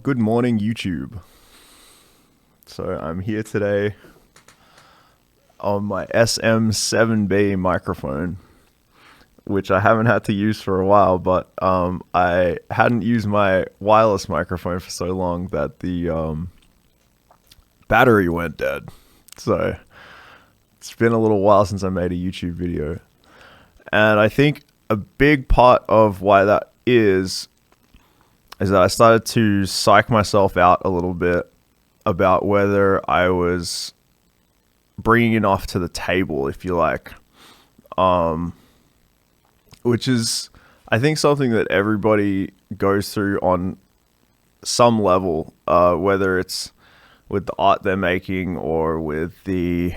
Good morning, YouTube. So I'm here today on my SM7B microphone, which I haven't had to use for a while, but I hadn't used my wireless microphone for so long that the battery went dead. So it's been a little while since I made a YouTube video. And I think a big part of why that is that I started to psych myself out a little bit about whether I was bringing enough to the table, if you like, which is, I think, something that everybody goes through on some level, whether it's with the art they're making or with the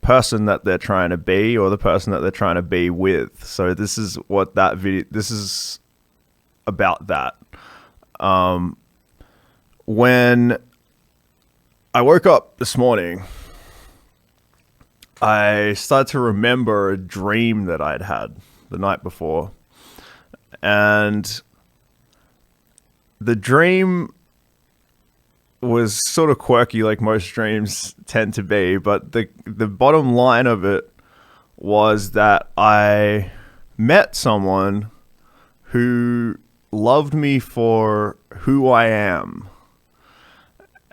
person that they're trying to be or the person that they're trying to be with. So this is what this is about that. When I woke up this morning, I started to remember a dream that I'd had the night before. And the dream was sort of quirky, like most dreams tend to be, but the bottom line of it was that I met someone who loved me for who I am.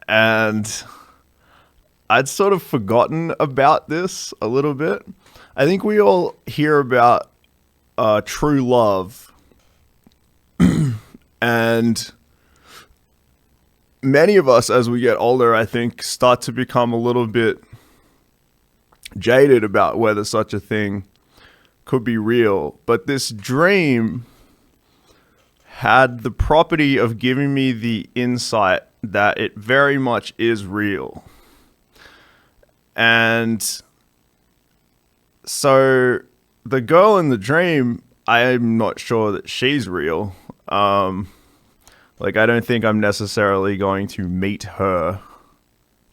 And I'd sort of forgotten about this a little bit. I think we all hear about true love. And many of us, as we get older, I think, start to become a little bit jaded about whether such a thing could be real. But this dream had the property of giving me the insight that it very much is real. And so the girl in the dream, I'm not sure that she's real. Like, I don't think I'm necessarily going to meet her,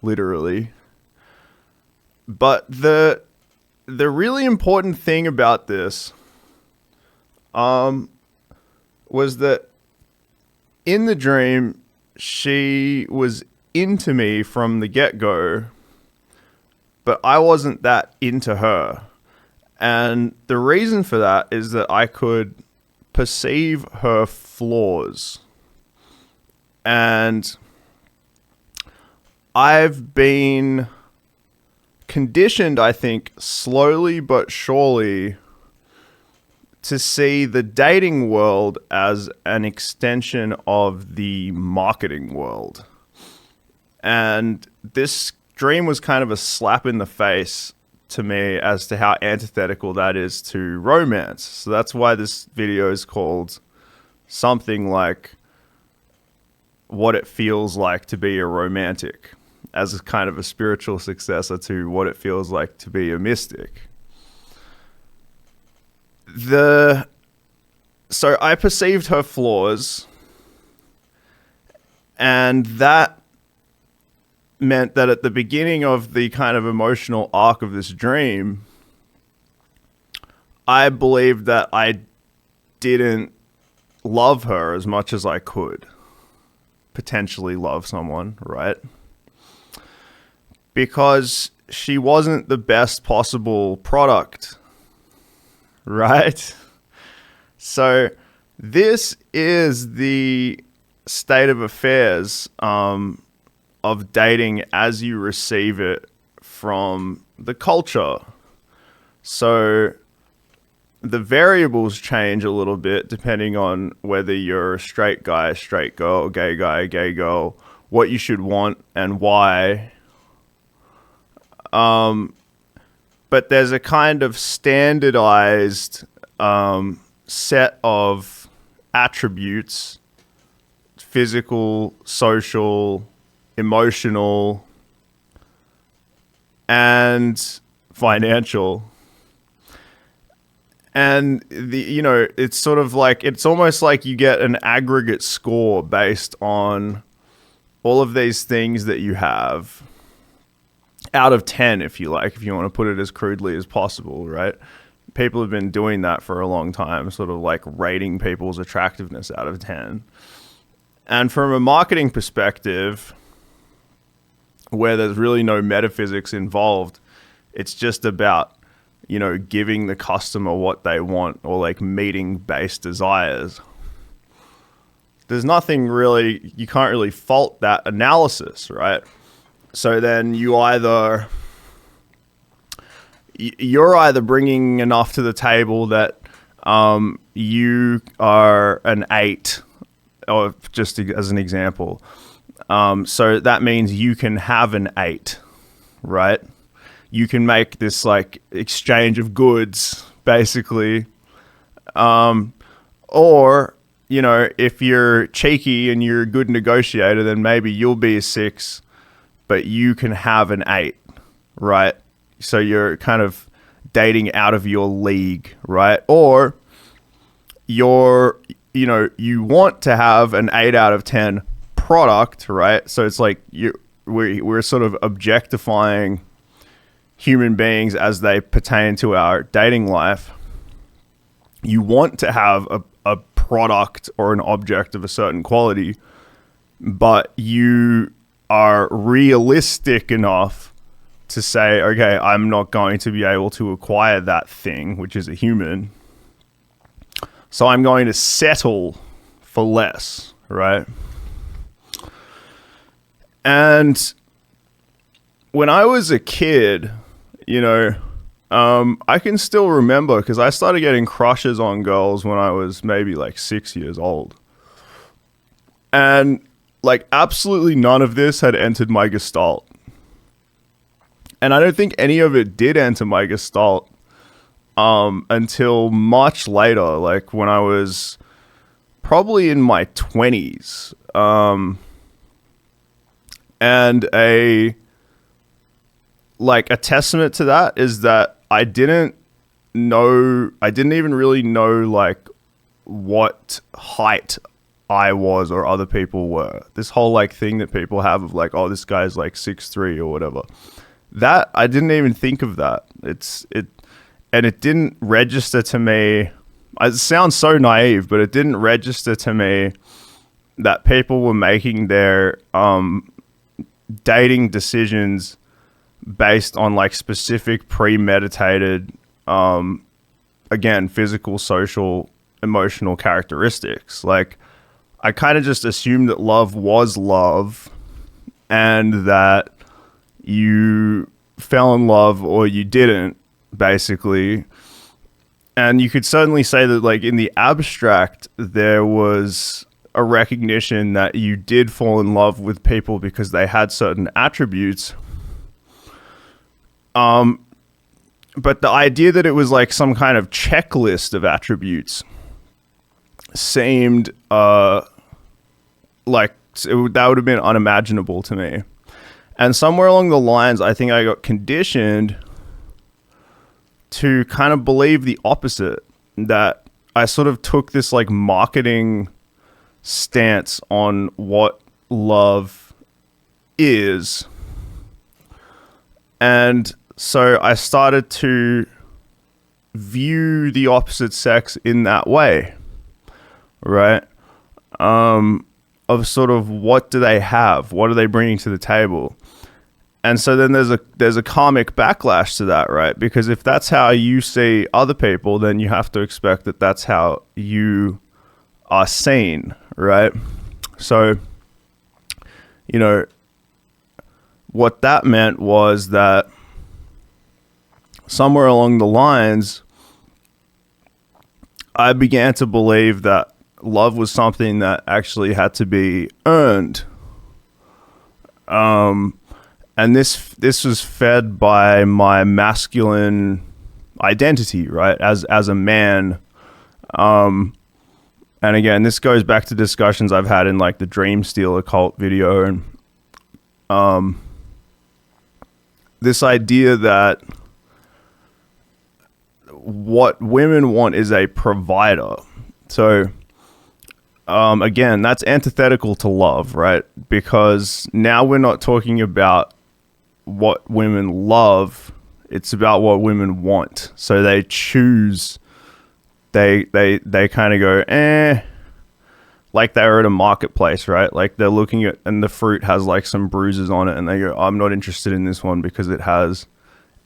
literally. But the really important thing about this was that in the dream, she was into me from the get-go, but I wasn't that into her. And the reason for that is that I could perceive her flaws. And I've been conditioned, I think, slowly but surely, to see the dating world as an extension of the marketing world. And this dream was kind of a slap in the face to me as to how antithetical that is to romance. So that's why this video is called something like What It Feels Like to Be a Romantic, as a kind of a spiritual successor to What It Feels Like to Be a Mystic. So I perceived her flaws, and that meant that at the beginning of the kind of emotional arc of this dream, I believed that I didn't love her as much as I could potentially love someone, right? Because she wasn't the best possible product, right? So this is the state of affairs of dating as you receive it from the culture. So the variables change a little bit depending on whether you're a straight guy, straight girl, gay guy, gay girl, what you should want and why. But there's a kind of standardized set of attributes: physical, social, emotional, and financial. And it's sort of like, it's almost like you get an aggregate score based on all of these things that you have out of 10, if you like, if you want to put it as crudely as possible, right? People have been doing that for a long time, sort of like rating people's attractiveness out of 10. And from a marketing perspective, where there's really no metaphysics involved, it's just about, giving the customer what they want, or like meeting base desires. There's nothing really, you can't really fault that analysis, right? So then you're either bringing enough to the table that you are an 8, or just as an example. So that means you can have an 8, right? You can make this like exchange of goods, basically. Or, if you're cheeky and you're a good negotiator, then maybe you'll be a 6, but you can have an 8, right? So you're kind of dating out of your league, right? Or you want to have an 8 out of 10 product, right? So it's like we're sort of objectifying human beings as they pertain to our dating life. You want to have a product or an object of a certain quality, but you are realistic enough to say, okay, I'm not going to be able to acquire that thing, which is a human, so I'm going to settle for less, right? And when I was a kid, I can still remember, because I started getting crushes on girls when I was maybe like 6 years old. And like absolutely none of this had entered my gestalt. And I don't think any of it did enter my gestalt until much later, like when I was probably in my 20s. And a testament to that is that I didn't even really know like what height I was or other people were. This whole like thing that people have of like, oh, this guy's like 6'3" or whatever. That I didn't even think of that. And it didn't register to me. It sounds so naive, but it didn't register to me that people were making their dating decisions based on like specific premeditated, again, physical, social, emotional characteristics. Like I kind of just assumed that love was love, and that you fell in love or you didn't, basically. And you could certainly say that like in the abstract, there was a recognition that you did fall in love with people because they had certain attributes. But the idea that it was like some kind of checklist of attributes seemed that would have been unimaginable to me. And somewhere along the lines, I think I got conditioned to kind of believe the opposite, that I sort of took this like marketing stance on what love is. And so I started to view the opposite sex in that way, right? Of sort of, what do they have? What are they bringing to the table? And so then there's a karmic backlash to that, right? Because if that's how you see other people, then you have to expect that that's how you are seen, right? So, what that meant was that somewhere along the lines, I began to believe that love was something that actually had to be earned. And this was fed by my masculine identity, right? As a man. And again, this goes back to discussions I've had in like the Dream Stealer cult video, and this idea that what women want is a provider. So again, that's antithetical to love, right? Because now we're not talking about what women love, it's about what women want. So they choose, they kind of go, like they're at a marketplace, right? Like they're looking at, and the fruit has like some bruises on it, and they go, I'm not interested in this one because it has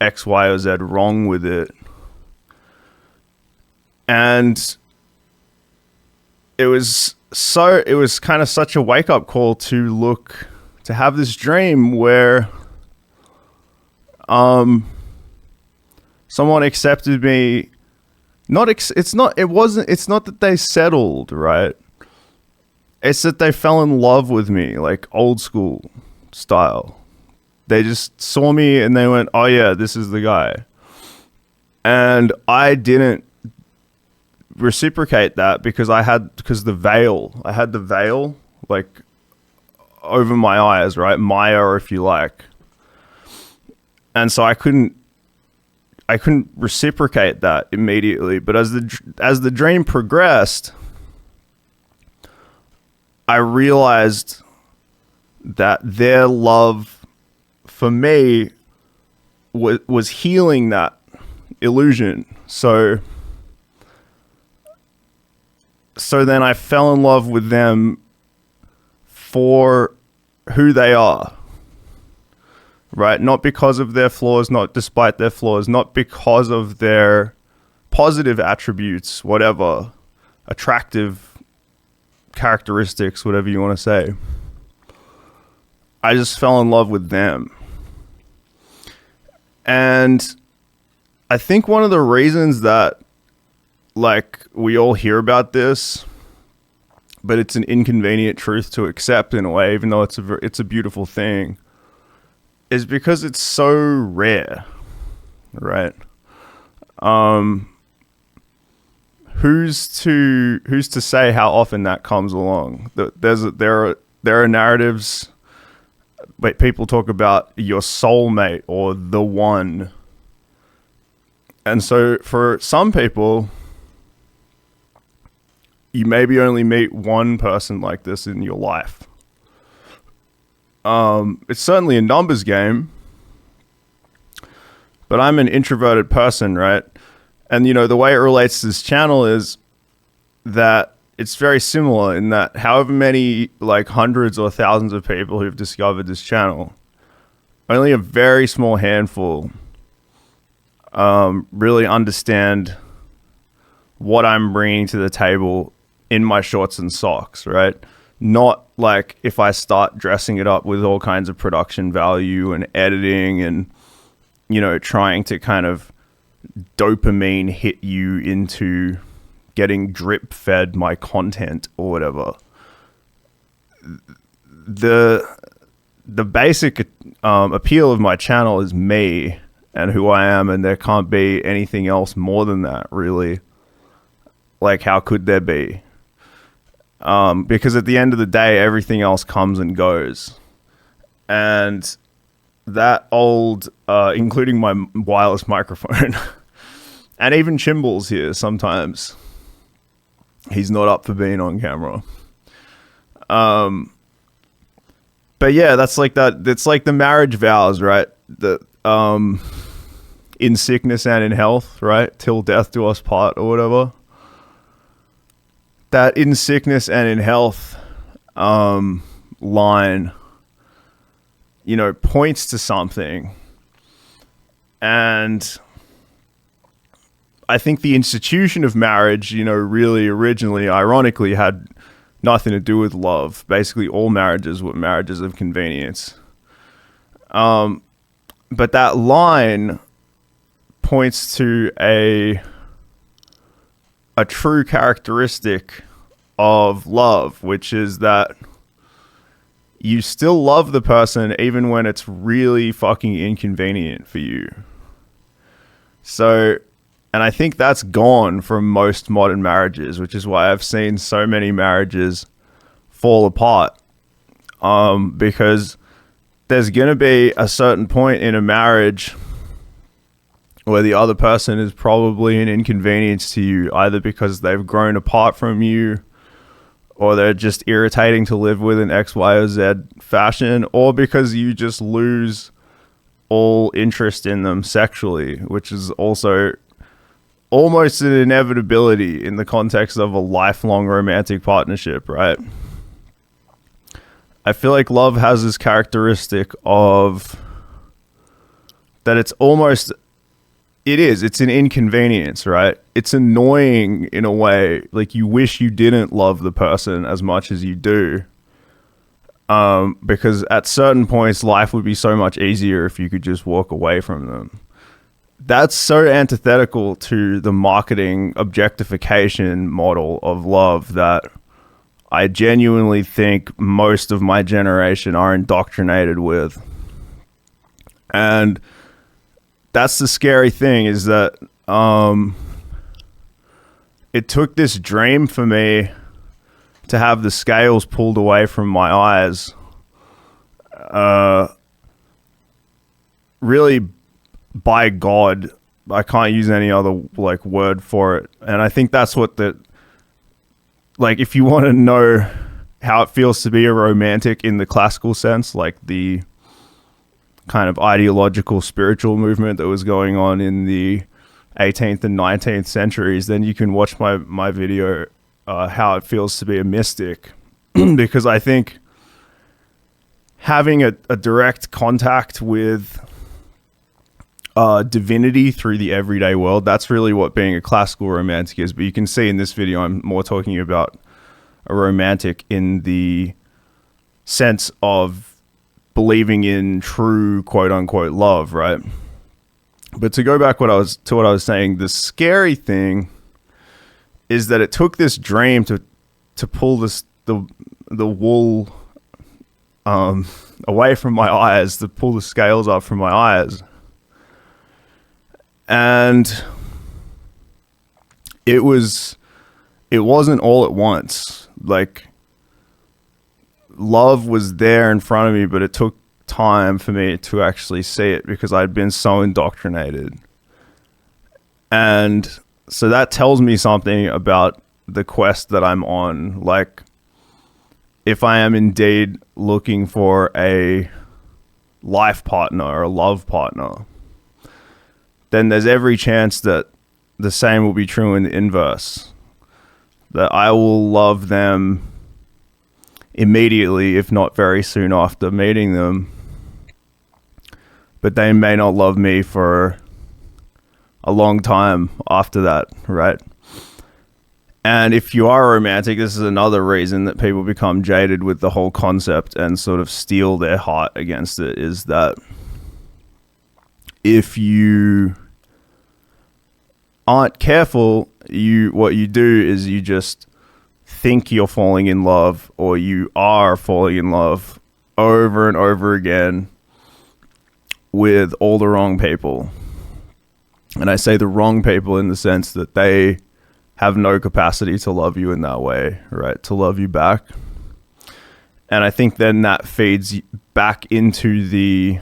X, Y, or Z wrong with it. And it was kind of such a wake up call to have this dream where someone accepted me. It's not that they settled, right? It's that they fell in love with me, like old school style. They just saw me and they went, oh yeah, this is the guy. And I didn't reciprocate that because I had the veil like over my eyes, right? Maya, if you like. And so I couldn't reciprocate that immediately. But as the dream progressed, I realized that their love for me was healing that illusion. So then I fell in love with them for who they are, right? Not because of their flaws, not despite their flaws, not because of their positive attributes, whatever, attractive characteristics, whatever you want to say. I just fell in love with them. And I think one of the reasons that, like, we all hear about this, but it's an inconvenient truth to accept in a way, even though it's a beautiful thing, is because it's so rare, right? Who's to say how often that comes along? There are narratives, but people talk about your soulmate or the one. And so for some people, you maybe only meet one person like this in your life. It's certainly a numbers game, but I'm an introverted person, right? And, you know, the way it relates to this channel is that it's very similar in that however many, like, hundreds or thousands of people who've discovered this channel, only a very small handful really understand what I'm bringing to the table in my shorts and socks, right? Not like if I start dressing it up with all kinds of production value and editing and, you know, trying to kind of dopamine hit you into getting drip fed my content or whatever. The basic appeal of my channel is me and who I am, and there can't be anything else more than that, really. Like, how could there be? Because at the end of the day, everything else comes and goes. And that old, including my wireless microphone, and even Chimbal's here sometimes. He's not up for being on camera. But yeah, that's like that. It's like the marriage vows, right? In sickness and in health, right? Till death do us part or whatever. That in sickness and in health line, you know, points to something. And I think the institution of marriage, you know, really originally, ironically, had nothing to do with love. Basically, all marriages were marriages of convenience. But that line points to a true characteristic of love, which is that you still love the person even when it's really fucking inconvenient for you. So, and I think that's gone from most modern marriages, which is why I've seen so many marriages fall apart. Because there's going to be a certain point in a marriage where the other person is probably an inconvenience to you, either because they've grown apart from you, or they're just irritating to live with in X, Y, or Z fashion, or because you just lose all interest in them sexually, which is also almost an inevitability in the context of a lifelong romantic partnership, right? I feel like love has this characteristic of that it's an inconvenience, right? It's annoying in a way. Like, you wish you didn't love the person as much as you do. Because at certain points, life would be so much easier if you could just walk away from them. That's so antithetical to the marketing objectification model of love that I genuinely think most of my generation are indoctrinated with. And that's the scary thing, is that it took this dream for me to have the scales pulled away from my eyes. Really, by God, I can't use any other word for it. And I think that's what if you want to know how it feels to be a romantic in the classical sense, like the kind of ideological spiritual movement that was going on in the 18th and 19th centuries, then you can watch my video, how it feels to be a mystic. Because I think having a direct contact with divinity through the everyday world, that's really what being a classical romantic is. But you can see in this video, I'm more talking about a romantic in the sense of believing in true quote unquote love, right? But to go back to what I was saying, the scary thing is that it took this dream to pull the wool away from my eyes, to pull the scales up from my eyes. And it wasn't all at once. Like, love was there in front of me, but it took time for me to actually see it because I'd been so indoctrinated. And so that tells me something about the quest that I'm on. Like, if I am indeed looking for a life partner or a love partner, then there's every chance that the same will be true in the inverse. That I will love them immediately, if not very soon after meeting them, but they may not love me for a long time after that, right? And if you are a romantic, this is another reason that people become jaded with the whole concept and sort of steel their heart against it, is that if you aren't careful, what you do is you just think you're falling in love, or you are falling in love over and over again with all the wrong people. And I say the wrong people in the sense that they have no capacity to love you in that way, right? To love you back. And I think then that feeds you back into the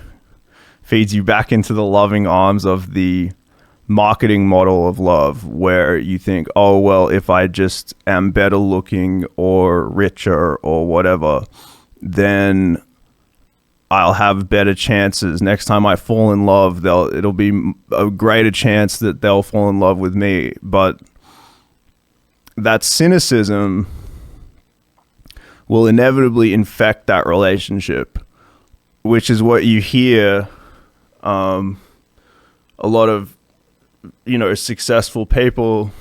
loving arms of the marketing model of love, where you think, oh, well, if I just am better looking or richer or whatever, then I'll have better chances. Next time I fall in love, it'll be a greater chance that they'll fall in love with me. But that cynicism will inevitably infect that relationship, which is what you hear a lot of, successful people.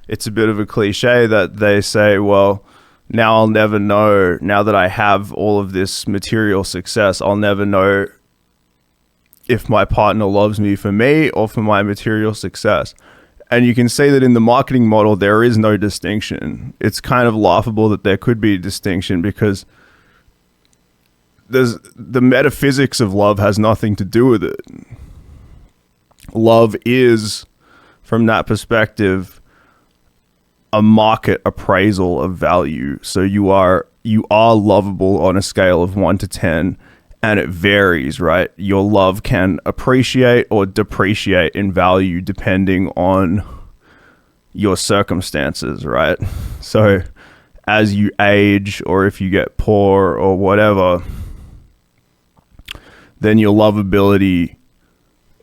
It's a bit of a cliche that they say, well, now I'll never know, now that I have all of this material success, I'll never know if my partner loves me for me or for my material success. And you can see that in the marketing model, there is no distinction. It's kind of laughable that there could be a distinction, because the metaphysics of love has nothing to do with it. Love is, from that perspective, a market appraisal of value. So you are lovable on a scale of 1 to 10, and it varies, right? Your love can appreciate or depreciate in value depending on your circumstances, right? So as you age, or if you get poor or whatever, then your lovability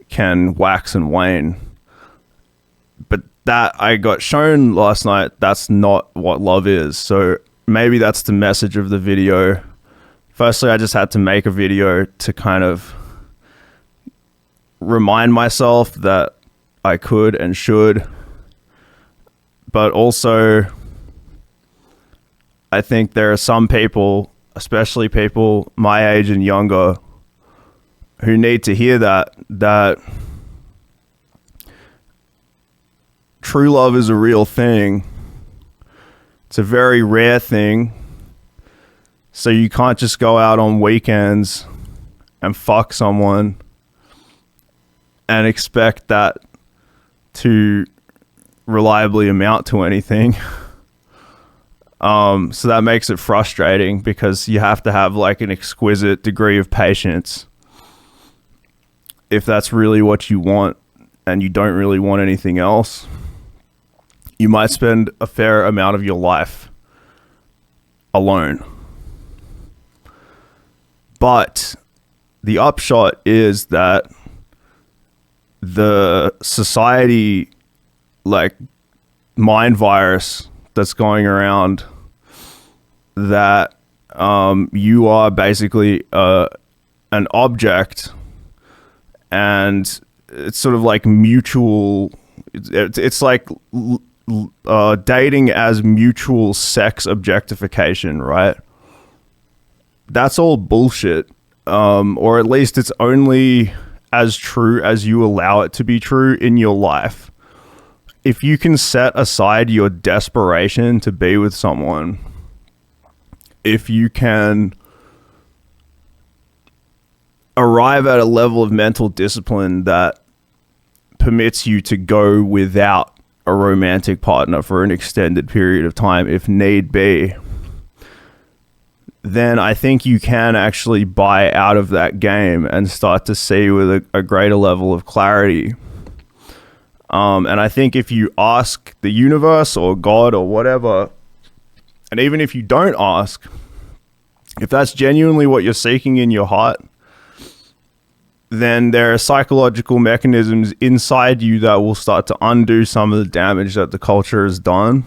can wax and wane. that I got shown last night, that's not what love is. So maybe that's the message of the video. Firstly, I just had to make a video to kind of remind myself that I could and should. But also, I think there are some people, especially people my age and younger, who need to hear that true love is a real thing. It's a very rare thing. So you can't just go out on weekends and fuck someone and expect that to reliably amount to anything. So that makes it frustrating because you have to have like an exquisite degree of patience if that's really what you want and you don't really want anything else. You might spend a fair amount of your life alone. But the upshot is that the society, like, mind virus that's going around, that you are basically an object, and it's sort of like mutual. It's like dating as mutual sex objectification, right? That's all bullshit, or at least it's only as true as you allow it to be true in your life. If you can set aside your desperation to be with someone, if you can arrive at a level of mental discipline that permits you to go without a romantic partner for an extended period of time, if need be, then I think you can actually buy out of that game and start to see with a greater level of clarity. And I think if you ask the universe or God or whatever, and even if you don't ask, if that's genuinely what you're seeking in your heart, then there are psychological mechanisms inside you that will start to undo some of the damage that the culture has done.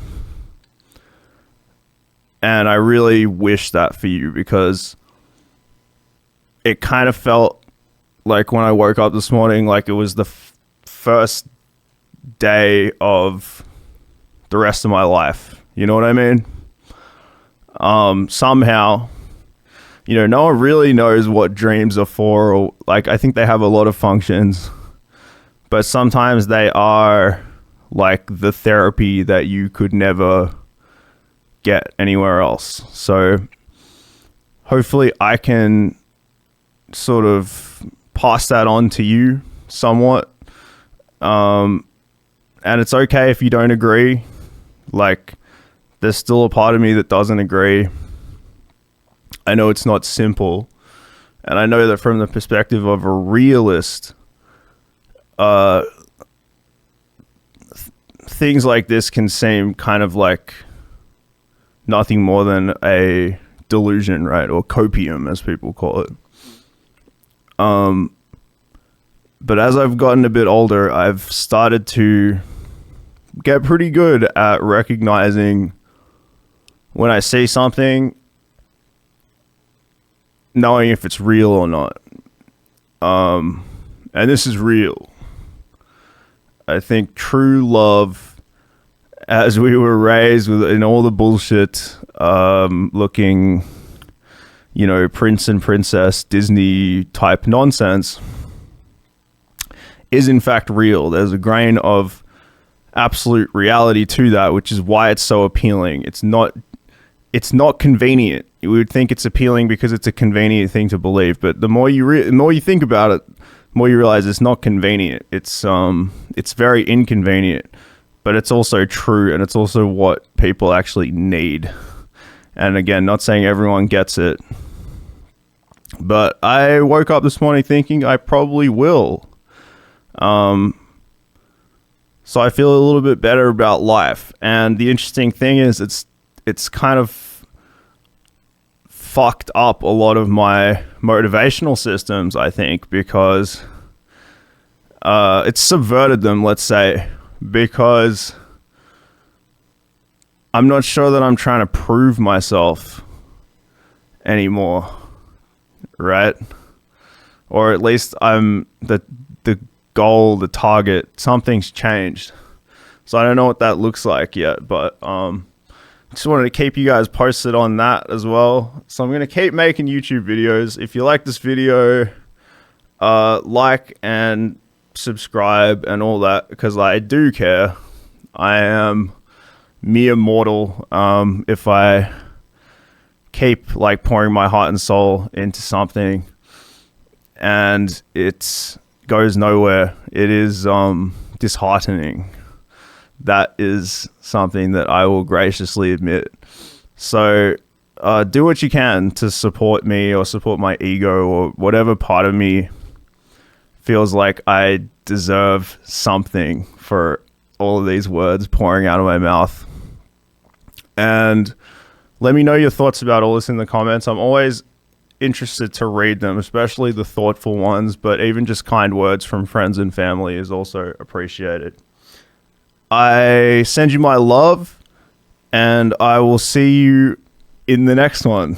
And I really wish that for you, because it kind of felt like when I woke up this morning, like it was the first day of the rest of my life. You know what I mean? Somehow, no one really knows what dreams are for, or like, I think they have a lot of functions, but sometimes they are like the therapy that you could never get anywhere else. So hopefully I can sort of pass that on to you somewhat. And it's okay if you don't agree. Like, there's still a part of me that doesn't agree. I know it's not simple, and I know that from the perspective of a realist, things like this can seem kind of like nothing more than a delusion, right? Or copium, as people call it. But as I've gotten a bit older, I've started to get pretty good at recognizing when I see something, knowing if it's real or not. And this is real. I think true love, as we were raised with in all the bullshit, looking, prince and princess Disney type nonsense, is in fact real. There's a grain of absolute reality to that, which is why it's so appealing. It's not convenient. You would think it's appealing because it's a convenient thing to believe, but the more you think about it, the more you realize it's not convenient. It's very inconvenient, but it's also true, and it's also what people actually need. And again, not saying everyone gets it, but I woke up this morning thinking I probably will. So I feel a little bit better about life. And the interesting thing is it's kind of fucked up a lot of my motivational systems, I think, because it's subverted them, let's say, because I'm not sure that I'm trying to prove myself anymore, right? Or at least I'm the goal, the target, something's changed. So I don't know what that looks like yet, but just wanted to keep you guys posted on that as well. So I'm going to keep making YouTube videos. If you like this video, like and subscribe and all that, because I do care. I am mere mortal. If I keep like pouring my heart and soul into something and it goes nowhere, it is disheartening. That is something that I will graciously admit. So do what you can to support me or support my ego or whatever part of me feels like I deserve something for all of these words pouring out of my mouth. And let me know your thoughts about all this in the comments. I'm always interested to read them, especially the thoughtful ones, but even just kind words from friends and family is also appreciated. I send you my love, and I will see you in the next one.